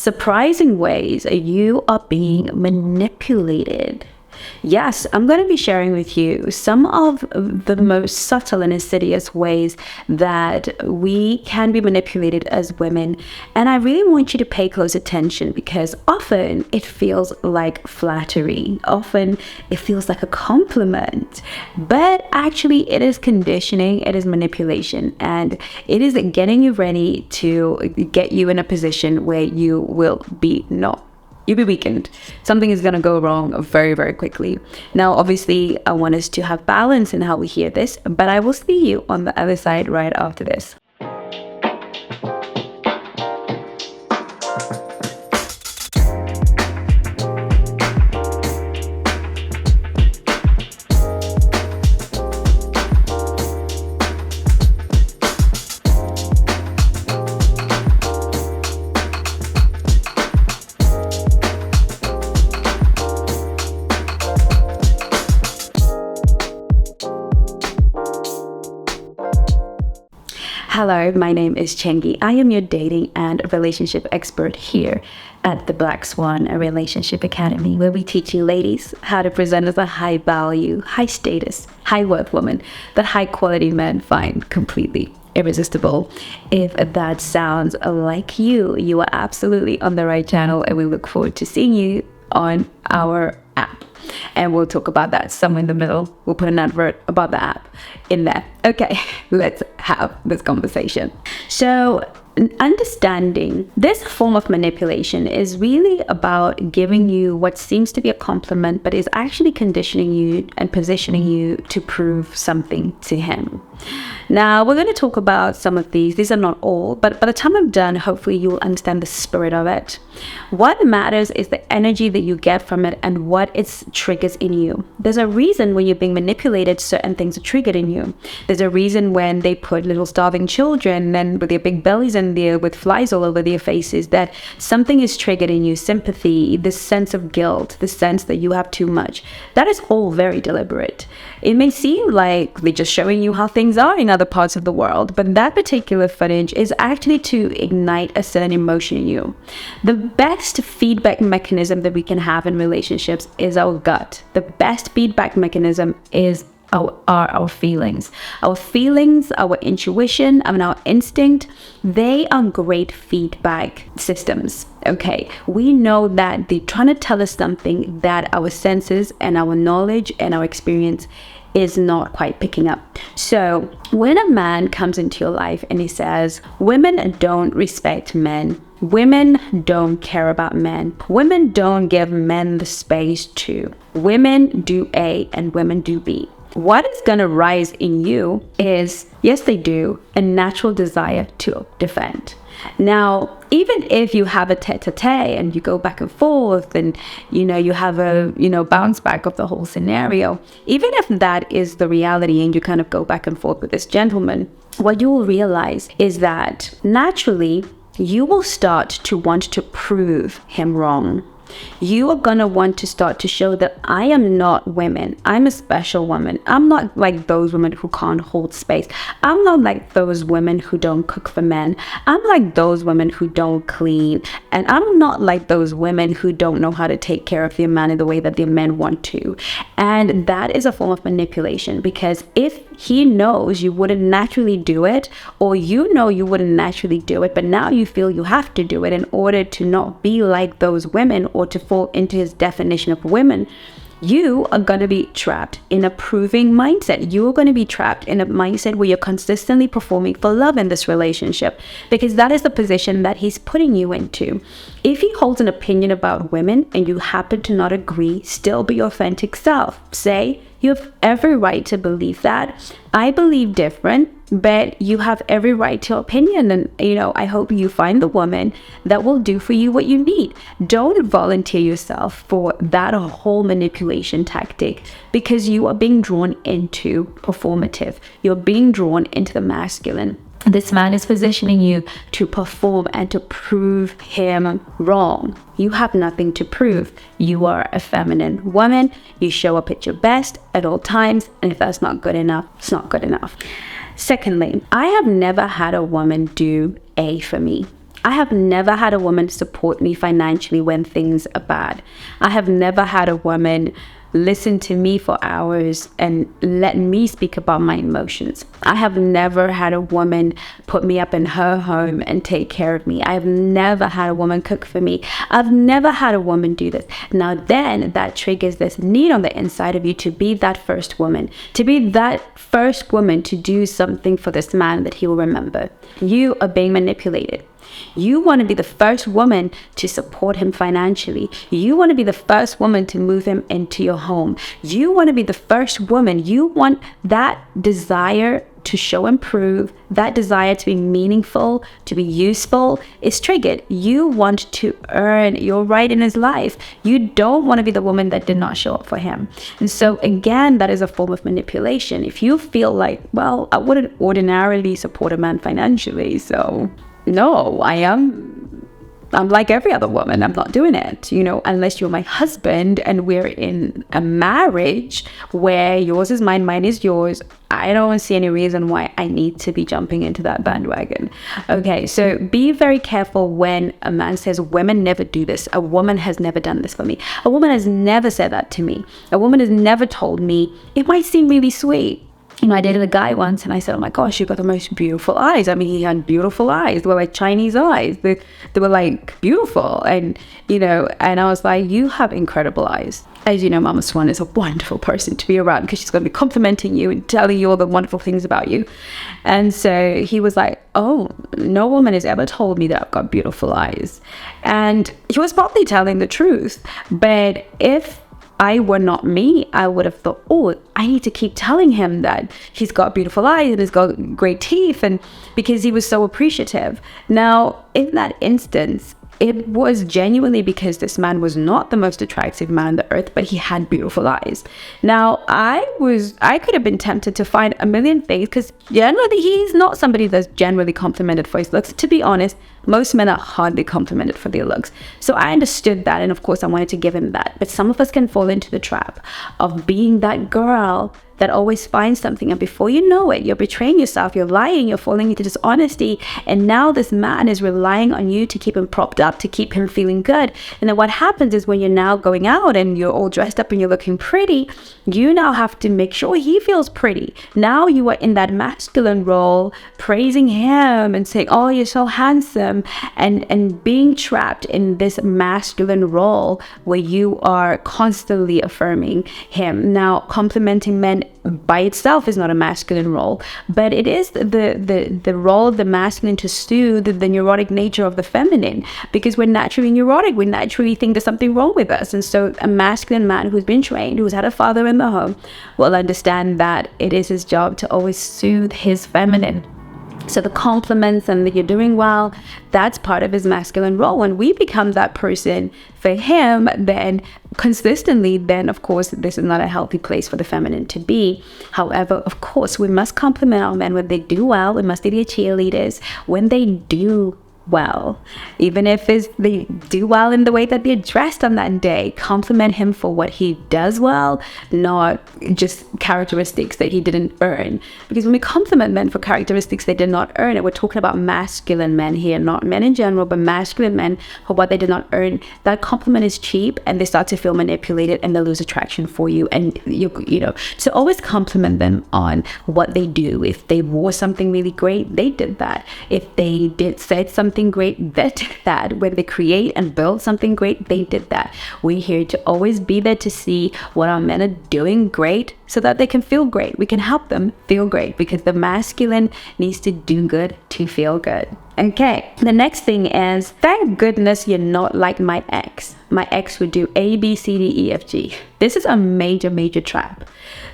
surprising ways you are being manipulated. Yes, I'm going to be sharing with you some of the most subtle and insidious ways that we can be manipulated as women. And I really want you to pay close attention, because often it feels like flattery. Often it feels like a compliment. But actually it is conditioning, it is manipulation, and it is getting you ready to get you in a position where you will be you'll be weakened. Something is going to go wrong very, very quickly. Now, obviously, I want us to have balance in how we hear this, but I will see you on the other side right after this. Hello, my name is Chengi. I am your dating and relationship expert here at the Black Swan, a relationship academy, where we teach you ladies how to present as a high value, high status, high worth woman that high quality men find completely irresistible. If that sounds like you are absolutely on the right channel, and we look forward to seeing you on our app. And we'll talk about that somewhere in the middle. We'll put an advert about the app in there. Okay, let's have this conversation. So, understanding this form of manipulation is really about giving you what seems to be a compliment, but is actually conditioning you and positioning you to prove something to him. Now, we're going to talk about some of these. These are not all, but by the time I'm done, hopefully you'll understand the spirit of it. What matters is the energy that you get from it and what it triggers in you. There's a reason when you're being manipulated, certain things are triggered in you. There's a reason when they put little starving children and with their big bellies in there with flies all over their faces, that something is triggered in you. Sympathy, this sense of guilt, the sense that you have too much. That is all very deliberate. It may seem like they're just showing you how things are in other parts of the world, but that particular footage is actually to ignite a certain emotion in you. The best feedback mechanism that we can have in relationships is our gut. The best feedback mechanism is our feelings. Our feelings, our intuition, and our instinct, they are great feedback systems. Okay, we know that they're trying to tell us something that our senses and our knowledge and our experience is not quite picking up. So when a man comes into your life and he says, women don't respect men, women don't care about men, women don't give men the space to, women do A and women do B, what is going to rise in you is, yes, they do, a natural desire to defend. Now, even if you have a tete-a-tete and you go back and forth and, you have a, bounce back of the whole scenario, even if that is the reality and you kind of go back and forth with this gentleman, what you will realize is that naturally you will start to want to prove him wrong. You are going to want to start to show that I am not women. I'm a special woman. I'm not like those women who can't hold space. I'm not like those women who don't cook for men. I'm like those women who don't clean. And I'm not like those women who don't know how to take care of their man in the way that their men want to. And that is a form of manipulation, because if he knows you wouldn't naturally do it, or you wouldn't naturally do it, but now you feel you have to do it in order to not be like those women or to fall into his definition of women, you are going to be trapped in a proving mindset. You are going to be trapped in a mindset where you're consistently performing for love in this relationship, because that is the position that he's putting you into. If he holds an opinion about women and you happen to not agree, still be your authentic self. Say, you have every right to believe that. I believe different, but you have every right to opinion. And, I hope you find the woman that will do for you what you need. Don't volunteer yourself for that whole manipulation tactic, because you are being drawn into performative. You're being drawn into the masculine. This man is positioning you to perform and to prove him wrong. You have nothing to prove. You are a feminine woman. You show up at your best at all times. And if that's not good enough, it's not good enough. Secondly, I have never had a woman do A for me. I have never had a woman support me financially when things are bad. I have never had a woman listen to me for hours and let me speak about my emotions. I have never had a woman put me up in her home and take care of me. I have never had a woman cook for me. I've never had a woman do this. Now then, that triggers this need on the inside of you to be that first woman, to be that first woman to do something for this man that he will remember. You are being manipulated. You want to be the first woman to support him financially. You want to be the first woman to move him into your home. You want to be the first woman. You want that desire to show and prove, that desire to be meaningful, to be useful is triggered. You want to earn your right in his life. You don't want to be the woman that did not show up for him. And so again, that is a form of manipulation. If you feel like, well, I wouldn't ordinarily support a man financially, so no, I'm like every other woman. I'm not doing it, unless you're my husband and we're in a marriage where yours is mine, mine is yours. I don't see any reason why I need to be jumping into that bandwagon. Okay, so be very careful when a man says, women never do this. A woman has never done this for me. A woman has never said that to me. A woman has never told me, it might seem really sweet. I dated a guy once and I said, oh my gosh, you got the most beautiful eyes. I mean, he had beautiful eyes. They were like Chinese eyes. They were like beautiful. And, and I was like, you have incredible eyes. As you know, Mama Swan is a wonderful person to be around because she's going to be complimenting you and telling you all the wonderful things about you. And so he was like, oh, no woman has ever told me that I've got beautiful eyes. And he was probably telling the truth. But if I were not me, I would have thought, oh, I need to keep telling him that he's got beautiful eyes and he's got great teeth, and because he was so appreciative. Now, in that instance, it was genuinely because this man was not the most attractive man on the earth, but he had beautiful eyes. Now, I could have been tempted to find a million things because generally he's not somebody that's generally complimented for his looks. To be honest, most men are hardly complimented for their looks. So I understood that, and of course I wanted to give him that. But some of us can fall into the trap of being that girl that always finds something, and before you know it, you're betraying yourself, you're lying, you're falling into dishonesty, and now this man is relying on you to keep him propped up, to keep him feeling good. And then what happens is when you're now going out and you're all dressed up and you're looking pretty, you now have to make sure he feels pretty. Now you are in that masculine role, praising him and saying, oh, you're so handsome, and being trapped in this masculine role where you are constantly affirming him. Now, complimenting men by itself is not a masculine role, but it is the role of the masculine to soothe the neurotic nature of the feminine, because we're naturally neurotic. We naturally think there's something wrong with us. And so a masculine man who's been trained, who's had a father in the home, will understand that it is his job to always soothe his feminine. So the compliments and that you're doing well, that's part of his masculine role. When we become that person for him, then consistently, then of course, this is not a healthy place for the feminine to be. However, of course, we must compliment our men when they do well. We must be their cheerleaders when they do well, even if they do well in the way that they're dressed on that day. Compliment him for what he does well, not just characteristics that he didn't earn. Because when we compliment men for characteristics they did not earn, and we're talking about masculine men here, not men in general, but masculine men for what they did not earn, that compliment is cheap and they start to feel manipulated and they lose attraction for you. And so always compliment them on what they do. If they wore something really great, they did that. If they said something great, they did that. When they create and build something great, they did that. We're here to always be there to see what our men are doing great so that they can feel great. We can help them feel great because the masculine needs to do good to feel good. Okay, the next thing is, thank goodness you're not like my ex. My ex would do A, B, C, D, E, F, G. This is a major, major trap.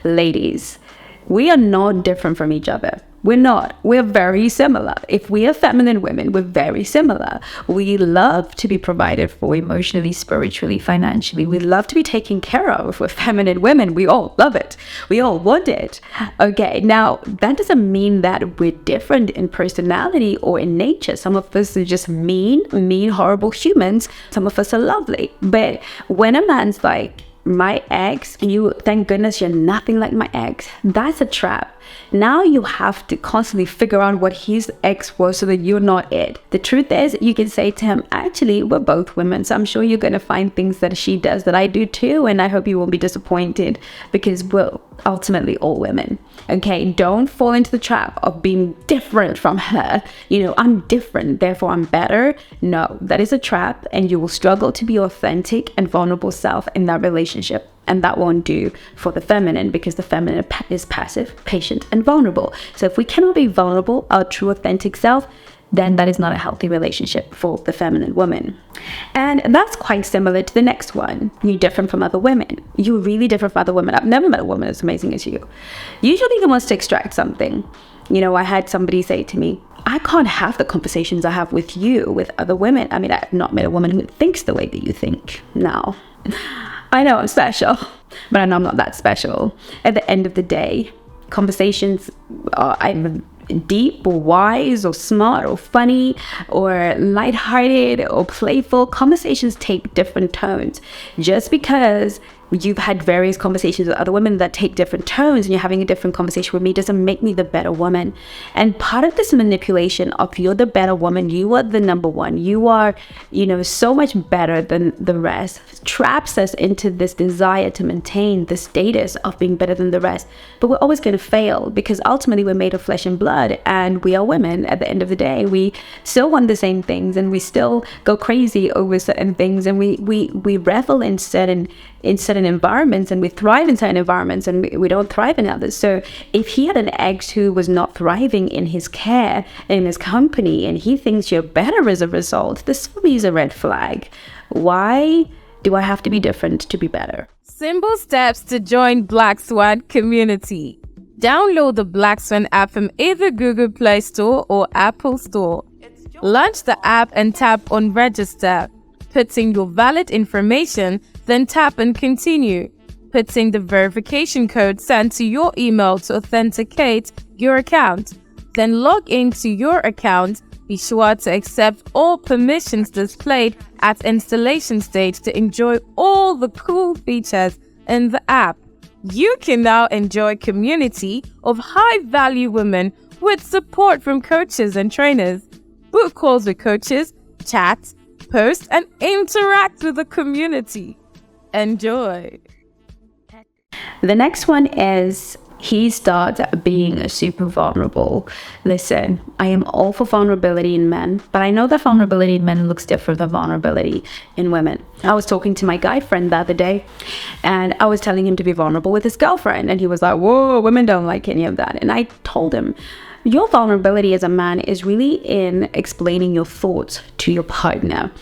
Ladies, we are not different from each other. We're not. We're very similar. If we are feminine women, we're very similar. We love to be provided for emotionally, spiritually, financially. We love to be taken care of. We're feminine women. We all love it. We all want it. Okay, now that doesn't mean that we're different in personality or in nature. Some of us are just mean, horrible humans. Some of us are lovely. But when a man's like, my ex, thank goodness you're nothing like my ex, that's a trap. Now you have to constantly figure out what his ex was so that you're not it. The truth is, you can say to him, actually, we're both women, so I'm sure you're going to find things that she does that I do too, and I hope you won't be disappointed because we're ultimately all women. Okay, don't fall into the trap of being different from her. I'm different, therefore I'm better. No, that is a trap, and you will struggle to be authentic and vulnerable self in that relationship. And that won't do for the feminine, because the feminine is passive, patient, and vulnerable. So if we cannot be vulnerable, our true authentic self, then that is not a healthy relationship for the feminine woman. And that's quite similar to the next one. You're different from other women. You're really different from other women. I've never met a woman as amazing as you. Usually he wants to extract something. I had somebody say to me, I can't have the conversations I have with you with other women. I mean, I've not met a woman who thinks the way that you think. No. I know I'm special, but I know I'm not that special. At the end of the day, conversations are either deep or wise or smart or funny or lighthearted or playful. Conversations take different tones. Just because you've had various conversations with other women that take different tones and you're having a different conversation with me doesn't make me the better woman. And part of this manipulation of you're the better woman, you are the number one, you are, so much better than the rest, traps us into this desire to maintain the status of being better than the rest. But we're always going to fail, because ultimately we're made of flesh and blood, and we are women. At the end of the day, we still want the same things, and we still go crazy over certain things, and we revel in certain environments, and we thrive in certain environments, and we don't thrive in others. So if he had an ex who was not thriving in his care and in his company, and he thinks you're better as a result, this for me is a red flag. Why do I have to be different to be better? Simple steps to join Black Swan community. Download the Black Swan app from either Google Play Store or Apple Store. Launch the app and tap on register. Put in your valid information, then tap and continue. Put in the verification code sent to your email to authenticate your account. Then log into your account. Be sure to accept all permissions displayed at installation stage to enjoy all the cool features in the app. You can now enjoy a community of high-value women with support from coaches and trainers. Book calls with coaches, chat, post, and interact with the community. Enjoy. The next one is he starts being super vulnerable. Listen, I am all for vulnerability in men, but I know that vulnerability in men looks different than vulnerability in women. I was talking to my guy friend the other day, and I was telling him to be vulnerable with his girlfriend, and he was like, whoa, women don't like any of that. And I told him, your vulnerability as a man is really in explaining your thoughts to your partner.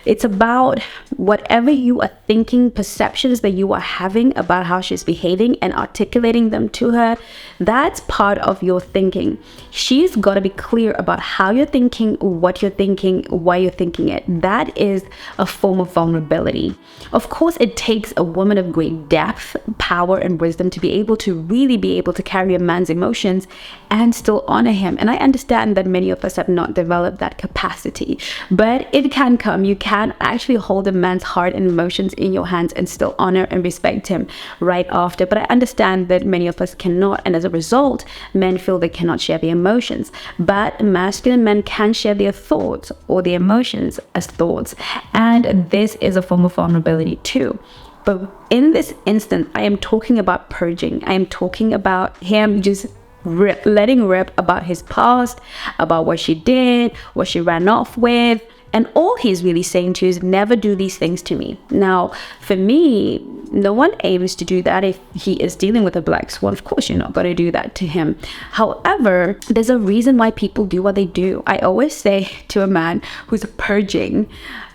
It's about whatever you are thinking, perceptions that you are having about how she's behaving, and articulating them to her. That's part of your thinking. She's got to be clear about how you're thinking, what you're thinking, why you're thinking it. That is a form of vulnerability. Of course, it takes a woman of great depth, power, and wisdom to be able to really be able to carry a man's emotions and still honor him. And I understand that many of us have not developed that capacity, but it can come. You can actually hold a man's heart and emotions in your hands and still honor and respect him right after. But I understand that many of us cannot, and as a result, men feel they cannot share their emotions. But masculine men can share their thoughts or their emotions as thoughts, and this is a form of vulnerability too. But in this instance, I am talking about purging. I am talking about him just letting rip about his past, about what she did, what she ran off with. And all he's really saying to you is, never do these things to me. Now, for me, no one aims to do that if he is dealing with a black swan. Of course, you're not going to do that to him. However, there's a reason why people do what they do. I always say to a man who's purging,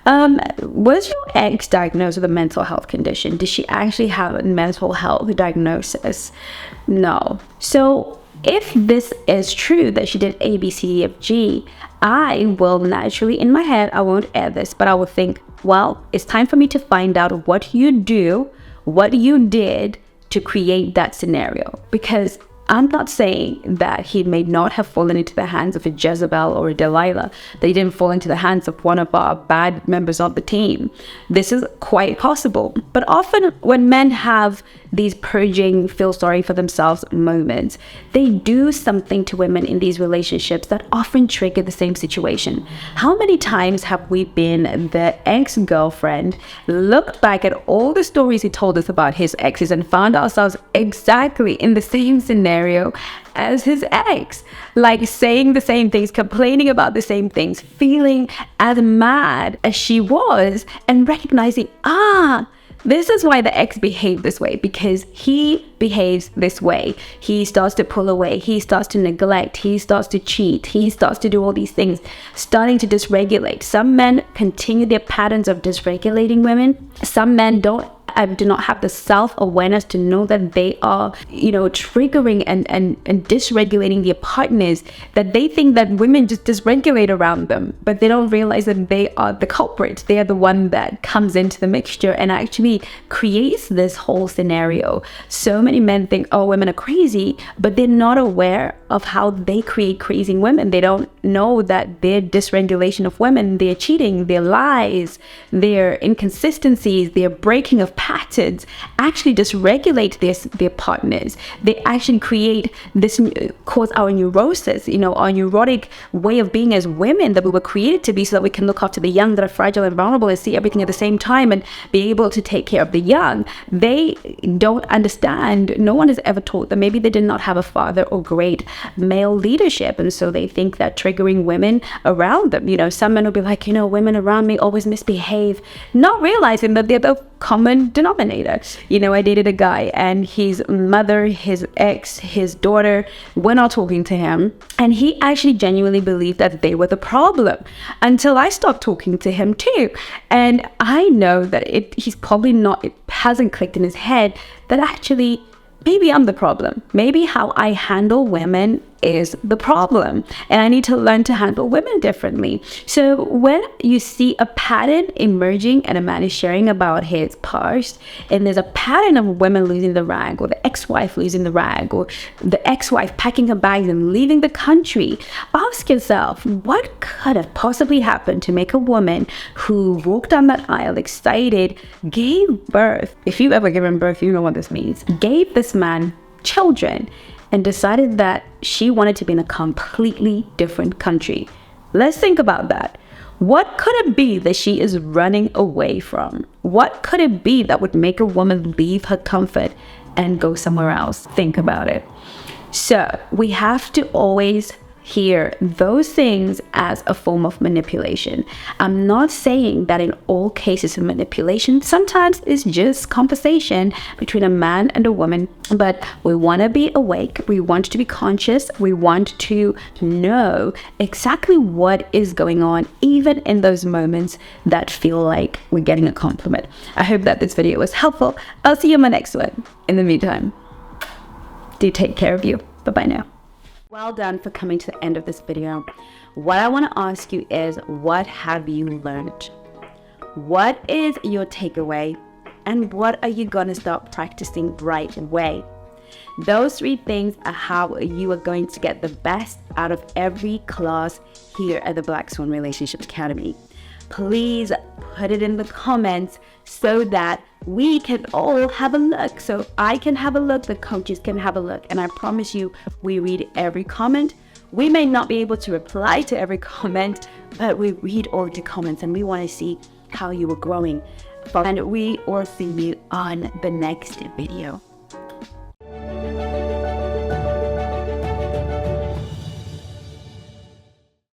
was your ex diagnosed with a mental health condition? Did she actually have a mental health diagnosis? No. So if this is true that she did A, B, C, D, F, G, I will naturally, in my head, I won't add this, but I will think, well, it's time for me to find out what you did to create that scenario. Because I'm not saying that he may not have fallen into the hands of a Jezebel or a Delilah, that he didn't fall into the hands of one of our bad members of the team. This is quite possible. But often when men have these purging, feel sorry for themselves moments, they do something to women in these relationships that often trigger the same situation. How many times have we been the ex-girlfriend, looked back at all the stories he told us about his exes and found ourselves exactly in the same scenario as his ex, like saying the same things, complaining about the same things, feeling as mad as she was, and recognizing, this is why the ex behaved this way, because he behaves this way. He starts to pull away. He starts to neglect. He starts to cheat. He starts to do all these things, starting to dysregulate. Some men continue their patterns of dysregulating women. Some men do not have the self-awareness to know that they are, triggering and dysregulating their partners, that they think that women just dysregulate around them, but they don't realize that they are the culprit. They are the one that comes into the mixture and actually creates this whole scenario. So many men think, women are crazy, but they're not aware of how they create crazy women. They don't know that their dysregulation of women, their cheating, their lies, their inconsistencies, their breaking of patterns actually dysregulate their partners. They actually create this, cause our neurosis, our neurotic way of being as women that we were created to be, so that we can look after the young that are fragile and vulnerable and see everything at the same time and be able to take care of the young. They don't understand. No one has ever taught them. Maybe they did not have a father or great male leadership, and so they think that triggering women around them, some men will be like, women around me always misbehave, not realizing that they're the common denominator. I dated a guy, and his mother, his ex, his daughter were not talking to him, and he actually genuinely believed that they were the problem until I stopped talking to him too. And I know that it hasn't clicked in his head that actually maybe I'm the problem. Maybe how I handle women is the problem, and I need to learn to handle women differently. So when you see a pattern emerging and a man is sharing about his past, and there's a pattern of women losing the rag, or the ex-wife losing the rag, or the ex-wife packing her bags and leaving the country, ask yourself, what could have possibly happened to make a woman who walked down that aisle excited, gave birth, if you've ever given birth, you know what this means, gave this man children, and decided that she wanted to be in a completely different country. Let's think about that. What could it be that she is running away from? What could it be that would make a woman leave her comfort and go somewhere else? Think about it. So we have to always hear those things as a form of manipulation. I'm not saying that in all cases of manipulation. Sometimes it's just conversation between a man and a woman, but we want to be awake, we want to be conscious, we want to know exactly what is going on, even in those moments that feel like we're getting a compliment. I hope that this video was helpful. I'll see you in my next one. In the meantime, do take care of you. Bye-bye now. Well done for coming to the end of this video. What I want to ask you is, what have you learned? What is your takeaway? And what are you going to start practicing right away? Those 3 things are how you are going to get the best out of every class here at the Black Swan Relationship Academy. Please put it in the comments so that we can all have a look. So I can have a look, the coaches can have a look, and I promise you, we read every comment. We may not be able to reply to every comment, but we read all the comments, and we want to see how you are growing. And we will see you on the next video.